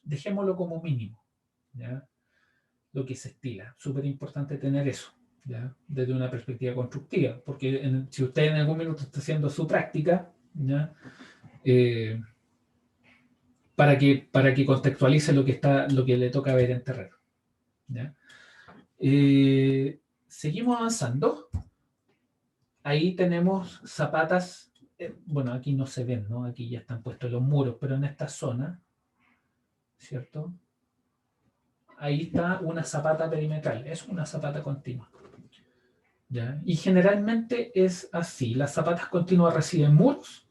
dejémoslo como mínimo, ¿ya? Lo que se estila. Súper importante tener eso, ¿ya? Desde una perspectiva constructiva, porque si usted en algún minuto está haciendo su práctica, ¿ya? Para que contextualice lo que le toca ver en terreno, ¿ya? Seguimos avanzando. Ahí tenemos zapatas, bueno, aquí no se ven, ¿no? Aquí ya están puestos los muros, pero en esta zona, ¿cierto? Ahí está una zapata perimetral, es una zapata continua, ¿ya? Y generalmente es así, las zapatas continuas reciben muros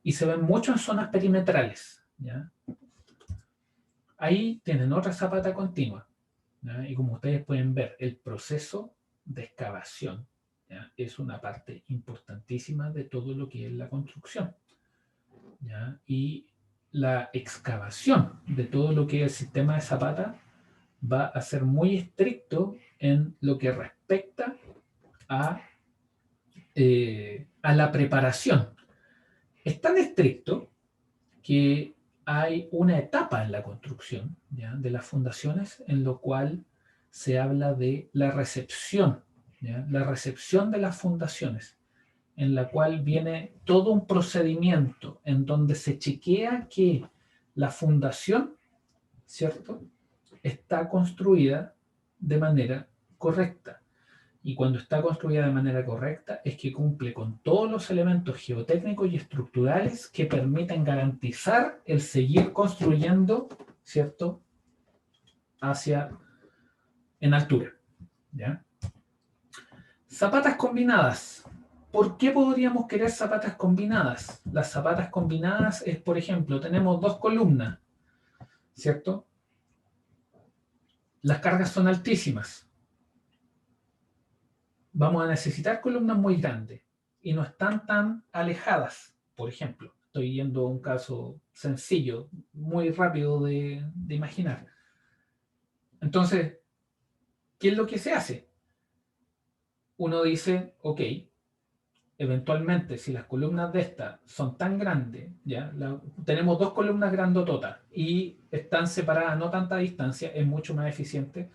y se ven mucho en zonas perimetrales, ¿ya? Ahí tienen otra zapata continua, ¿ya? Y como ustedes pueden ver, el proceso de excavación, ¿ya? Es una parte importantísima de todo lo que es la construcción, ¿ya? Y la excavación de todo lo que es el sistema de zapata va a ser muy estricto en lo que respecta a la preparación. Es tan estricto que hay una etapa en la construcción, ¿ya?, de las fundaciones en lo cual se habla de la recepción, ¿ya?, la recepción de las fundaciones, en la cual viene todo un procedimiento en donde se chequea que la fundación, ¿cierto?, está construida de manera correcta. Y cuando está construida de manera correcta es que cumple con todos los elementos geotécnicos y estructurales que permiten garantizar el seguir construyendo, ¿cierto?, en altura, ¿ya? Zapatas combinadas. ¿Por qué podríamos querer zapatas combinadas? Las zapatas combinadas es, por ejemplo, tenemos dos columnas, ¿cierto? Las cargas son altísimas. Vamos a necesitar columnas muy grandes y no están tan alejadas. Por ejemplo, estoy viendo un caso sencillo, muy rápido de imaginar. Entonces, ¿qué es lo que se hace? Uno dice, ok, eventualmente, si las columnas de estas son tan grandes, ¿ya? Tenemos dos columnas grandototas y están separadas a no tanta distancia, es mucho más eficiente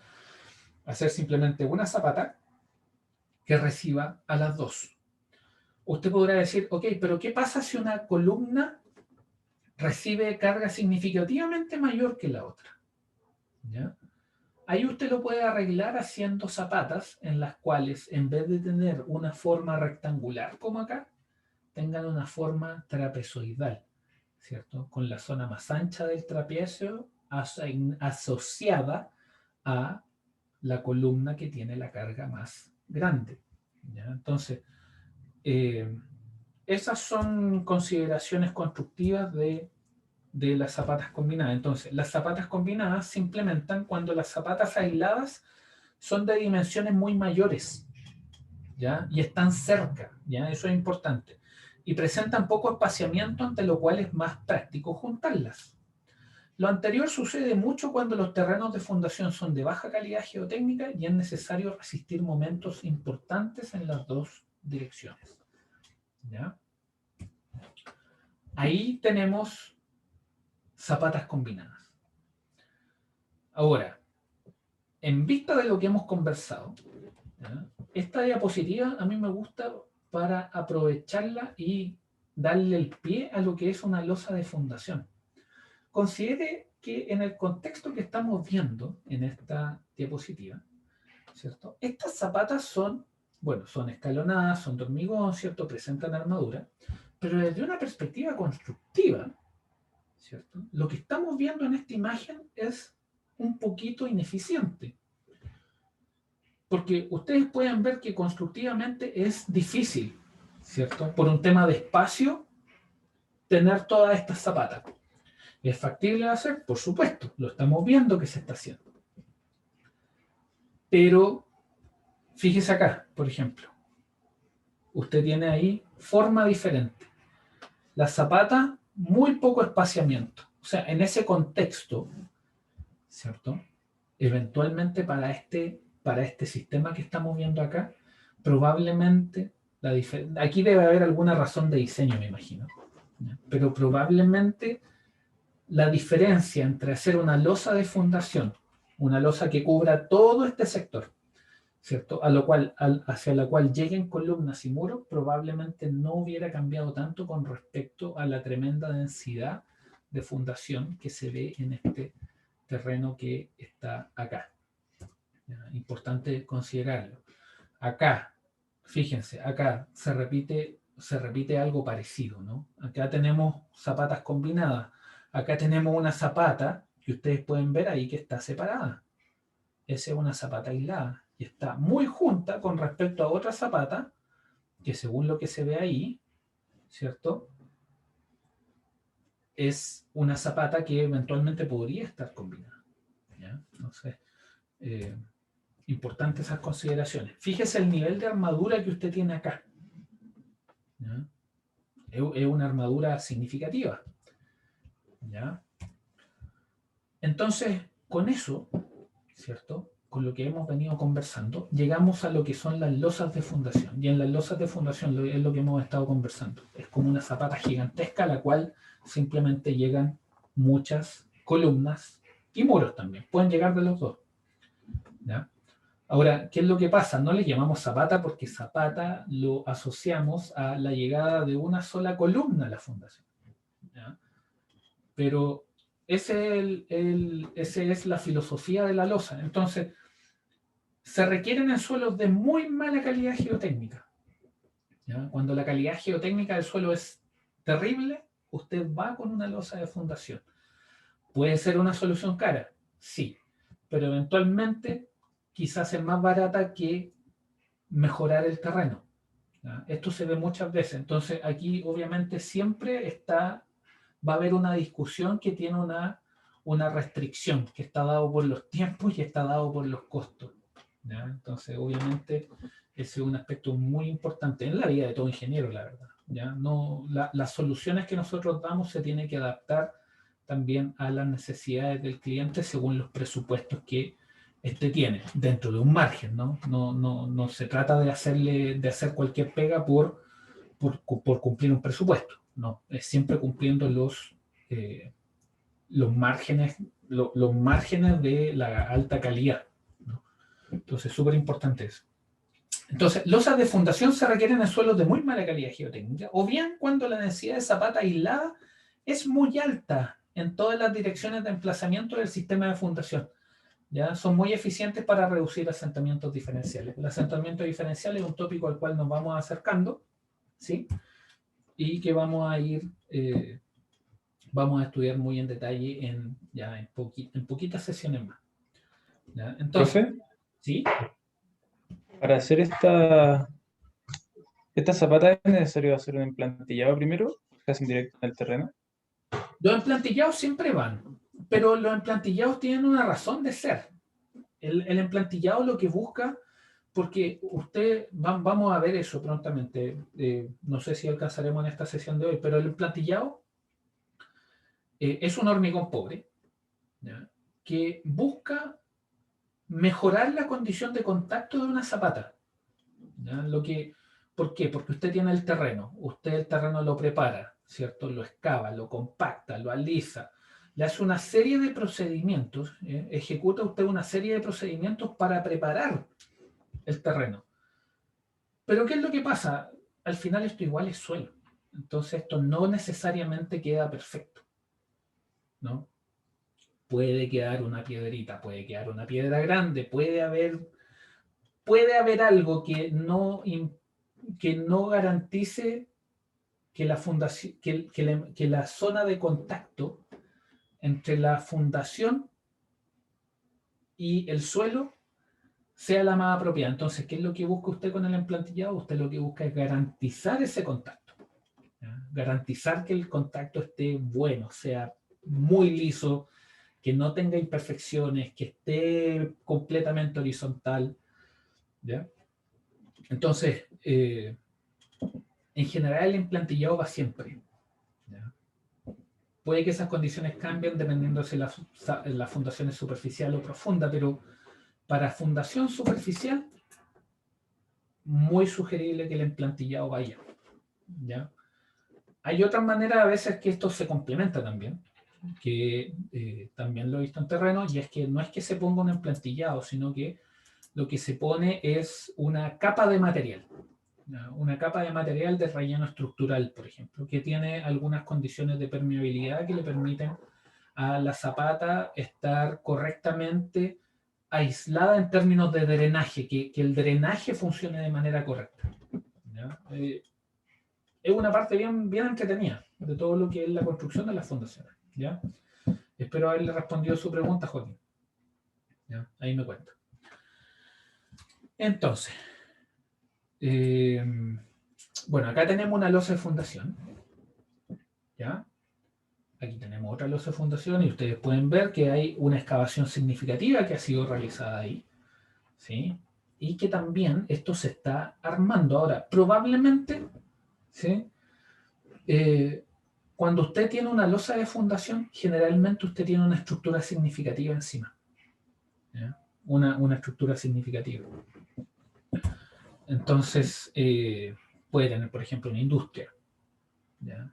hacer simplemente una zapata que reciba a las dos. Usted podrá decir, ok, pero ¿qué pasa si una columna recibe carga significativamente mayor que la otra? ¿Ya? Ahí usted lo puede arreglar haciendo zapatas en las cuales, en vez de tener una forma rectangular como acá, tengan una forma trapezoidal, ¿cierto? Con la zona más ancha del trapecio asociada a la columna que tiene la carga más grande, ¿ya? Entonces, esas son consideraciones constructivas de las zapatas combinadas. Entonces, las zapatas combinadas se implementan cuando las zapatas aisladas son de dimensiones muy mayores, ¿ya? Y están cerca, ¿ya? Eso es importante. Y presentan poco espaciamiento, ante lo cual es más práctico juntarlas. Lo anterior sucede mucho cuando los terrenos de fundación son de baja calidad geotécnica y es necesario resistir momentos importantes en las dos direcciones, ¿ya? Ahí tenemos zapatas combinadas. Ahora, en vista de lo que hemos conversado, ¿ya?, esta diapositiva a mí me gusta para aprovecharla y darle el pie a lo que es una losa de fundación. Considere que en el contexto que estamos viendo en esta diapositiva, ¿cierto?, estas zapatas son, bueno, son escalonadas, son de hormigón, ¿cierto?, presentan armadura, pero desde una perspectiva constructiva, ¿cierto?, lo que estamos viendo en esta imagen es un poquito ineficiente. Porque ustedes pueden ver que constructivamente es difícil, ¿cierto?, por un tema de espacio, tener todas estas zapatas. ¿Es factible de hacer? Por supuesto, lo estamos viendo que se está haciendo. Pero, fíjese acá, por ejemplo. Usted tiene ahí forma diferente. La zapata, muy poco espaciamiento. O sea, en ese contexto, ¿cierto?, eventualmente para este sistema que estamos viendo acá, probablemente, aquí debe haber alguna razón de diseño, me imagino, ¿ya?, pero probablemente la diferencia entre hacer una losa de fundación, una losa que cubra todo este sector, ¿cierto?, hacia la cual lleguen columnas y muros, probablemente no hubiera cambiado tanto con respecto a la tremenda densidad de fundación que se ve en este terreno que está acá. Importante considerarlo. Acá, fíjense, acá se repite algo parecido, ¿no? Acá tenemos zapatas combinadas. Acá tenemos una zapata que ustedes pueden ver ahí que está separada. Esa es una zapata aislada y está muy junta con respecto a otra zapata que, según lo que se ve ahí, ¿cierto?, es una zapata que eventualmente podría estar combinada, ¿ya? Entonces, importante esas consideraciones. Fíjese el nivel de armadura que usted tiene acá, ¿ya? Es una armadura significativa, ¿ya? Entonces, con eso, ¿cierto? Con lo que hemos venido conversando, llegamos a lo que son las losas de fundación. Y en las losas de fundación es lo que hemos estado conversando. Es como una zapata gigantesca a la cual simplemente llegan muchas columnas y muros también. Pueden llegar de los dos. ¿Ya? Ahora, ¿qué es lo que pasa? No le llamamos zapata porque zapata lo asociamos a la llegada de una sola columna a la fundación. ¿Ya? Pero esa es la filosofía de la losa. Entonces, se requieren en suelos de muy mala calidad geotécnica. ¿Ya? Cuando la calidad geotécnica del suelo es terrible, usted va con una losa de fundación. ¿Puede ser una solución cara? Sí, pero eventualmente quizás es más barata que mejorar el terreno. ¿Ya? Esto se ve muchas veces. Entonces, aquí obviamente siempre va a haber una discusión que tiene una restricción, que está dado por los tiempos y está dado por los costos. ¿Ya? Entonces, obviamente, ese es un aspecto muy importante en la vida de todo ingeniero, la verdad. ¿Ya? No, las soluciones que nosotros damos se tienen que adaptar también a las necesidades del cliente según los presupuestos que este tiene, dentro de un margen, ¿no? No se trata de hacer cualquier pega por cumplir un presupuesto, no, es siempre cumpliendo los márgenes, los márgenes de la alta calidad, ¿no? Entonces, súper importante eso. Entonces, losas de fundación se requieren en suelos de muy mala calidad geotécnica, o bien cuando la densidad de zapata aislada es muy alta en todas las direcciones de emplazamiento del sistema de fundación. ¿Ya? Son muy eficientes para reducir asentamientos diferenciales. El asentamiento diferencial es un tópico al cual nos vamos acercando, ¿sí? Y que vamos a estudiar muy en detalle en poquitas sesiones más. ¿Ya? Entonces, Profe, ¿sí? para hacer esta zapata es necesario hacer un emplantillado primero, casi en directo en el terreno. Los emplantillados siempre van, pero los emplantillados tienen una razón de ser. El emplantillado lo que busca, porque vamos a ver eso prontamente, no sé si alcanzaremos en esta sesión de hoy, pero el emplantillado es un hormigón pobre, ¿ya? Que busca mejorar la condición de contacto de una zapata. ¿Ya? ¿Por qué? Porque usted tiene el terreno, usted el terreno lo prepara, ¿cierto? Lo excava, lo compacta, lo alisa, le hace una serie de procedimientos, ejecuta usted una serie de procedimientos para preparar el terreno. Pero ¿qué es lo que pasa? Al final esto igual es suelo. Entonces esto no necesariamente queda perfecto, ¿no? Puede quedar una piedrita, puede quedar una piedra grande, puede haber algo que no garantice que la fundación, que la zona de contacto entre la fundación y el suelo sea la más apropiada. Entonces, ¿qué es lo que busca usted con el emplantillado? Usted lo que busca es garantizar ese contacto. ¿Ya? Garantizar que el contacto esté bueno, sea muy liso, que no tenga imperfecciones, que esté completamente horizontal. ¿Ya? Entonces, en general el emplantillado va siempre. ¿Ya? Puede que esas condiciones cambien dependiendo si la fundación es superficial o profunda, pero para fundación superficial, muy sugerible que el emplantillado vaya. ¿Ya? Hay otras maneras a veces que esto se complementa también, que también lo he visto en terreno, y es que no es que se ponga un emplantillado, sino que lo que se pone es una capa de material. Una capa de material de relleno estructural, por ejemplo, que tiene algunas condiciones de permeabilidad que le permiten a la zapata estar correctamente aislada en términos de drenaje, que el drenaje funcione de manera correcta. ¿Ya? Es una parte bien, bien entretenida de todo lo que es la construcción de las fundaciones. ¿Ya? Espero haberle respondido su pregunta, Joaquín. ¿Ya? Ahí me cuenta. Entonces, eh, bueno, acá tenemos una losa de fundación. ¿Ya? Aquí tenemos otra losa de fundación y ustedes pueden ver que hay una excavación significativa que ha sido realizada ahí. ¿Sí? Y que también esto se está armando. Ahora, probablemente, ¿sí? Cuando usted tiene una losa de fundación, generalmente usted tiene una estructura significativa encima. ¿Ya? una estructura significativa. Entonces, puede tener, por ejemplo, una industria. ¿Ya?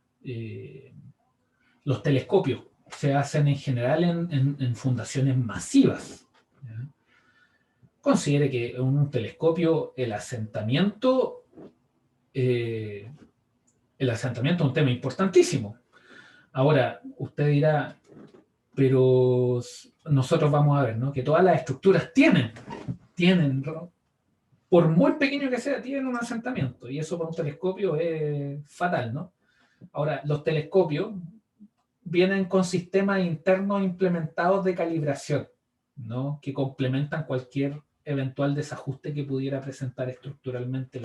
Los telescopios se hacen en general en fundaciones masivas. ¿Ya? Considere que en un telescopio el asentamiento es un tema importantísimo. Ahora, usted dirá, pero nosotros vamos a ver, ¿no? Que todas las estructuras tienen, ¿no? Por muy pequeño que sea, tienen un asentamiento. Y eso para un telescopio es fatal, ¿no? Ahora, los telescopios vienen con sistemas internos implementados de calibración, ¿no? Que complementan cualquier eventual desajuste que pudiera presentar estructuralmente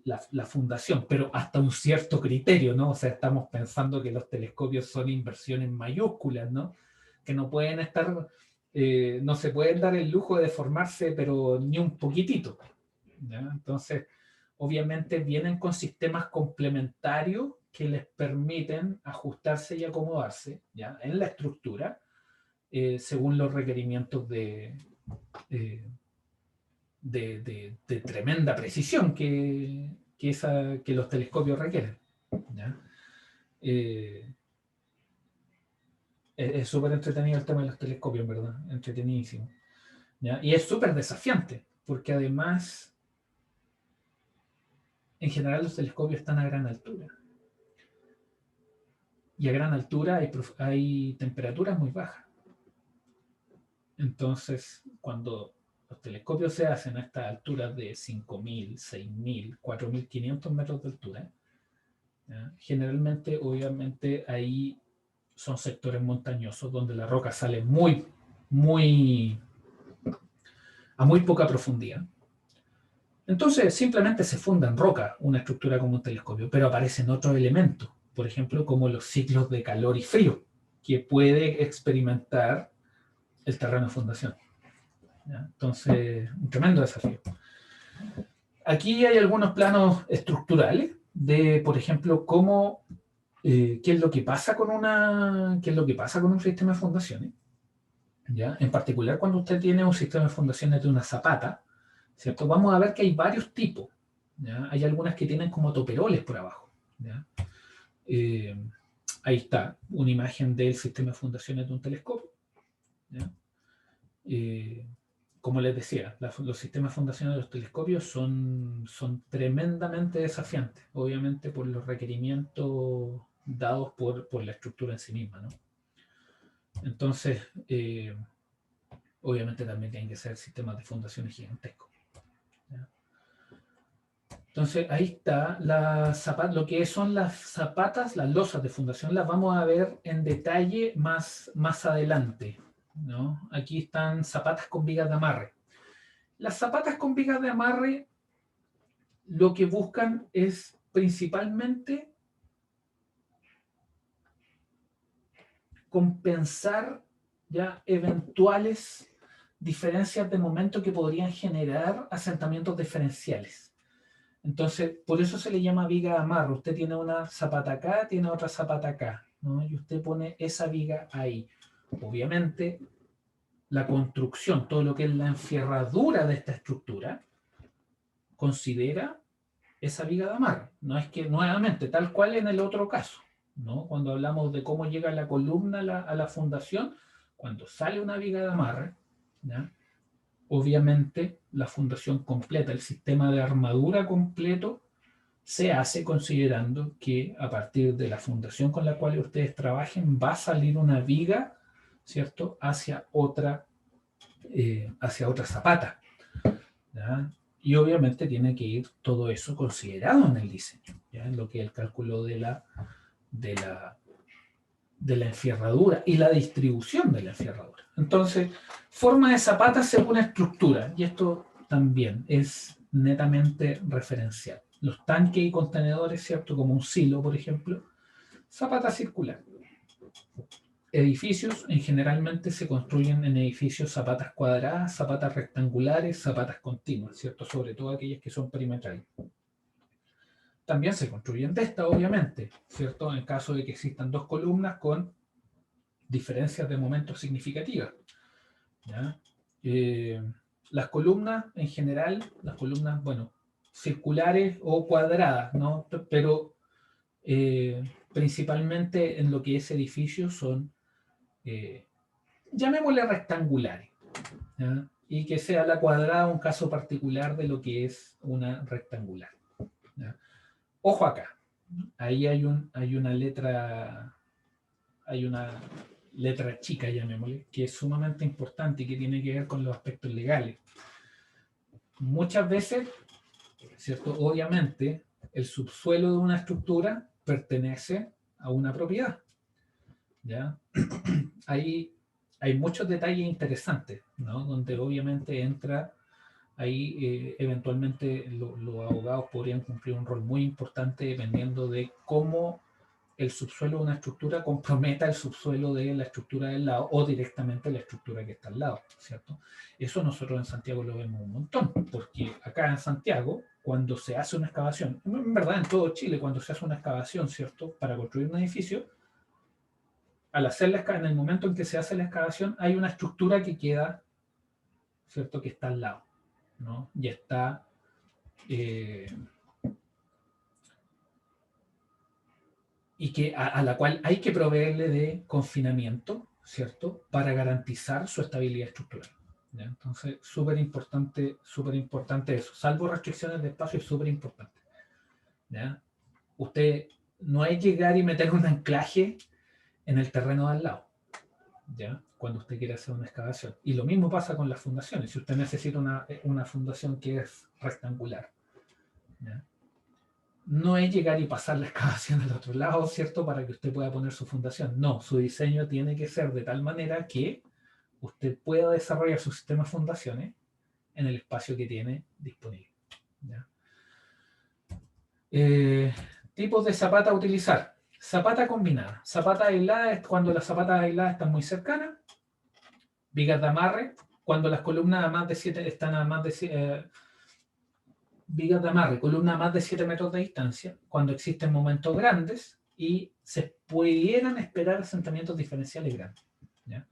la fundación, pero hasta un cierto criterio, ¿no? O sea, estamos pensando que los telescopios son inversiones mayúsculas, ¿no? Que no pueden estar, no se pueden dar el lujo de deformarse, pero ni un poquitito, ¿ya? Entonces, obviamente vienen con sistemas complementarios que les permiten ajustarse y acomodarse, ¿ya? En la estructura, según los requerimientos eh, de tremenda precisión que los telescopios requieren. ¿Ya? Es súper entretenido el tema de los telescopios, ¿verdad? Entretenidísimo. ¿Ya? Y es súper desafiante, porque además, en general los telescopios están a gran altura. Y a gran altura hay temperaturas muy bajas. Entonces, cuando los telescopios se hacen a estas alturas de 5.000, 6.000, 4.500 metros de altura, ¿ya? Generalmente, obviamente, ahí son sectores montañosos donde la roca sale a muy poca profundidad. Entonces, simplemente se funda en roca una estructura como un telescopio, pero aparecen otros elementos, por ejemplo, como los ciclos de calor y frío, que puede experimentar el terreno de fundación. ¿Ya? Entonces, un tremendo desafío. Aquí hay algunos planos estructurales de, por ejemplo, cómo, qué es lo que pasa con un sistema de fundaciones. ¿Ya? En particular, cuando usted tiene un sistema de fundaciones de una zapata, ¿cierto? Vamos a ver que hay varios tipos. ¿Ya? Hay algunas que tienen como toperoles por abajo. ¿Ya? Ahí está una imagen del sistema de fundaciones de un telescopio. ¿Ya? Como les decía, los sistemas de fundación de los telescopios son tremendamente desafiantes, obviamente por los requerimientos dados por la estructura en sí misma, ¿no? Entonces, obviamente también tienen que ser sistemas de fundaciones gigantescos, ¿ya? Entonces, ahí está lo que son las zapatas, las losas de fundación, las vamos a ver en detalle más adelante, ¿no? Aquí están zapatas con vigas de amarre. Las zapatas con vigas de amarre lo que buscan es principalmente compensar ya eventuales diferencias de momento que podrían generar asentamientos diferenciales. Entonces, por eso se le llama viga de amarre. Usted tiene una zapata acá, tiene otra zapata acá, ¿no? Y usted pone esa viga ahí. Obviamente, la construcción, todo lo que es la enfierradura de esta estructura, considera esa viga de amarre. No es que, nuevamente, tal cual en el otro caso, ¿no? Cuando hablamos de cómo llega la columna a la fundación, cuando sale una viga de amarre, ¿ya? Obviamente la fundación completa, el sistema de armadura completo, se hace considerando que a partir de la fundación con la cual ustedes trabajen va a salir una viga, ¿cierto?, hacia otra zapata, ¿ya? Y obviamente tiene que ir todo eso considerado en el diseño, ¿ya? En lo que es el cálculo de la enfierradura y la distribución de la enfierradura. Entonces, forma de zapata según estructura, y esto también es netamente referencial. Los tanques y contenedores, ¿cierto? Como un silo, por ejemplo, zapata circular. Edificios, generalmente se construyen en edificios zapatas cuadradas, zapatas rectangulares, zapatas continuas, ¿cierto? Sobre todo aquellas que son perimetrales. También se construyen de esta, obviamente, ¿cierto? En caso de que existan dos columnas con diferencias de momento significativas, ¿ya? Las columnas en general, las columnas, bueno, circulares o cuadradas, ¿no? Pero principalmente en lo que es edificio son, llamémosle rectangulares, ¿ya? Y que sea la cuadrada un caso particular de lo que es una rectangular, ¿ya? Ojo acá, ahí hay una letra chica, llamémosle, que es sumamente importante y que tiene que ver con los aspectos legales. Muchas veces, ¿cierto? Obviamente, el subsuelo de una estructura pertenece a una propiedad, ¿ya? Ahí hay muchos detalles interesantes, ¿no? Donde obviamente entra ahí, eventualmente los abogados podrían cumplir un rol muy importante dependiendo de cómo el subsuelo de una estructura comprometa el subsuelo de la estructura del lado o directamente la estructura que está al lado, ¿cierto? Eso nosotros en Santiago lo vemos un montón, porque acá en Santiago, cuando se hace una excavación, en verdad en todo Chile, cuando se hace una excavación, ¿cierto? Para construir un edificio, al hacer en el momento en que se hace la excavación, hay una estructura que queda, ¿cierto? Que está al lado, ¿no? Y está... y que a la cual hay que proveerle de confinamiento, ¿cierto? Para garantizar su estabilidad estructural, ¿ya? Entonces, súper importante eso. Salvo restricciones de espacio, es súper importante, ¿ya? Usted no hay llegar y meter un anclaje en el terreno de al lado, ¿ya? Cuando usted quiere hacer una excavación. Y lo mismo pasa con las fundaciones. Si usted necesita una fundación que es rectangular, ¿ya? No es llegar y pasar la excavación al otro lado, ¿cierto? Para que usted pueda poner su fundación. No, su diseño tiene que ser de tal manera que usted pueda desarrollar su sistema de fundaciones en el espacio que tiene disponible, ¿ya? Tipos de zapata a utilizar. Zapata combinada. Zapata aislada es cuando las zapatas aisladas están muy cercanas. Vigas de amarre, cuando las columnas a más de 7 están a más de vigas de amarre, columna a más de 7 metros de distancia, cuando existen momentos grandes y se pudieran esperar asentamientos diferenciales grandes, ¿ya?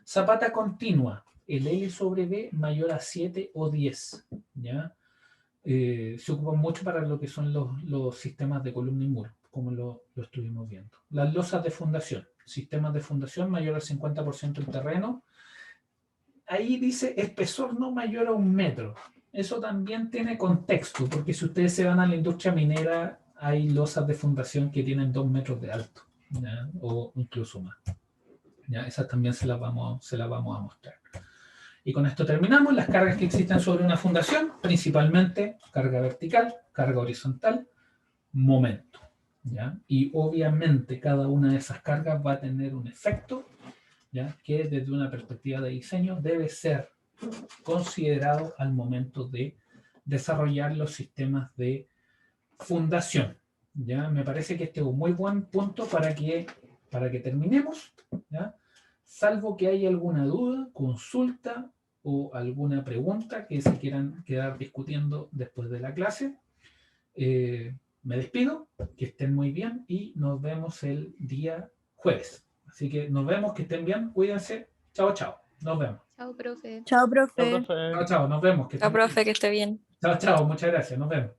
Zapata continua, el L sobre B mayor a 7 o 10, ¿ya? Se ocupan mucho para lo que son los sistemas de columna y muro, como lo estuvimos viendo. Las losas de fundación, sistemas de fundación mayor al 50% del terreno. Ahí dice espesor no mayor a 1 metro. Eso también tiene contexto, porque si ustedes se van a la industria minera, hay losas de fundación que tienen 2 metros de alto, ¿ya? O incluso más, ¿ya? Esas también se las vamos a mostrar. Y con esto terminamos. Las cargas que existen sobre una fundación, principalmente carga vertical, carga horizontal, momento, ¿ya? Y obviamente cada una de esas cargas va a tener un efecto, ¿ya? Que desde una perspectiva de diseño debe ser considerado al momento de desarrollar los sistemas de fundación, ¿ya? Me parece que este es un muy buen punto para que terminemos, ¿ya? Salvo que haya alguna duda, consulta o alguna pregunta que se quieran quedar discutiendo después de la clase. Me despido, que estén muy bien y nos vemos el día jueves. Así que nos vemos, que estén bien, cuídense. Chao, chao. Nos vemos. Chao, profe. Chao, profe. Chao, profe. Chao, chao. Nos vemos. Chao, profe, que esté bien. Chao, chao. Muchas gracias. Nos vemos.